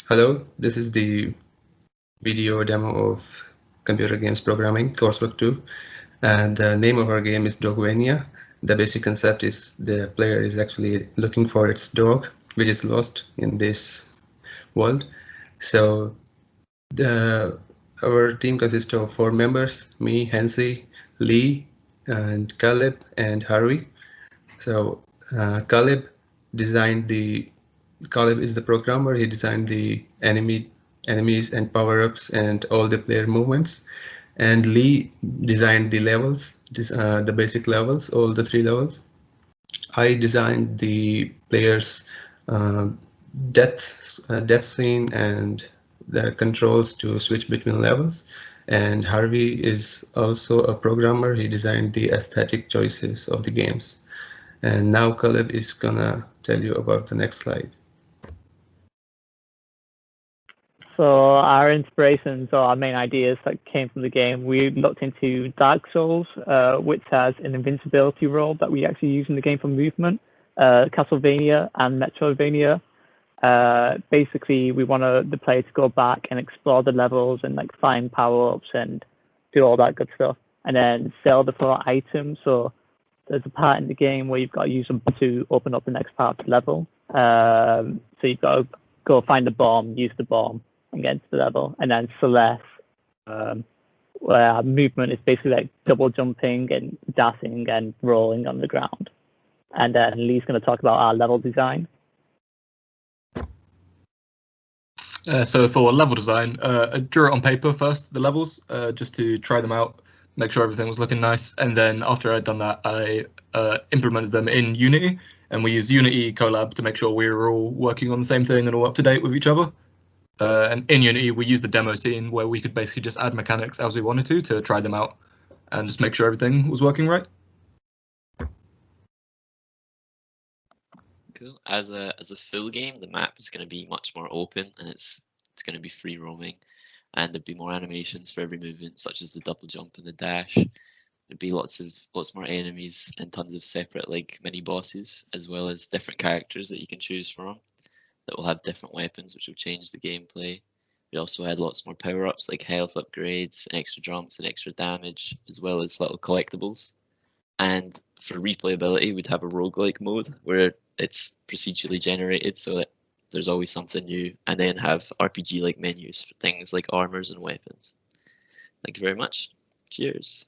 Hello, this is the video demo of computer games programming, coursework 2. And the name of our game is Dogvania. The basic concept is the player is actually looking for its dog, which is lost in this world. So our team consists of 4 members, me, Hansi, Lee, and Caleb, and Harvey. So Caleb is the programmer. He designed the enemies and power-ups and all the player movements. And Lee designed the levels, the basic levels, all the 3 levels. I designed the player's death scene and the controls to switch between levels. And Harvey is also a programmer. He designed the aesthetic choices of the games. And now Caleb is gonna tell you about the next slide. So our inspirations or our main ideas that came from the game, we looked into Dark Souls, which has an invincibility roll that we actually use in the game for movement, Castlevania and Metroidvania. Basically, we want the player to go back and explore the levels and like find power-ups and do all that good stuff, and then sell the 4 items. So there's a part in the game where you've got to use them to open up the next part of the level. So you've got to go find the bomb, use the bomb, and get into the level. And then Celeste, where movement is basically like double jumping and dashing and rolling on the ground. And then Lee's going to talk about our level design. So for level design, I drew it on paper first, the levels, just to try them out, make sure everything was looking nice. And then after I'd done that, I implemented them in Unity, and we used Unity Colab to make sure we were all working on the same thing and all up to date with each other. And in Unity, we used the demo scene where we could basically just add mechanics as we wanted to try them out and just make sure everything was working right. Cool. As a full game, the map is going to be much more open, and it's going to be free roaming, and there'd be more animations for every movement, such as the double jump and the dash. There'd be lots more enemies and tons of separate like mini bosses, as well as different characters that you can choose from that will have different weapons, which will change the gameplay. We also had lots more power-ups like health upgrades and extra jumps and extra damage, as well as little collectibles. And for replayability, we'd have a roguelike mode where it's procedurally generated so that there's always something new, and then have RPG-like menus for things like armors and weapons. Thank you very much. Cheers.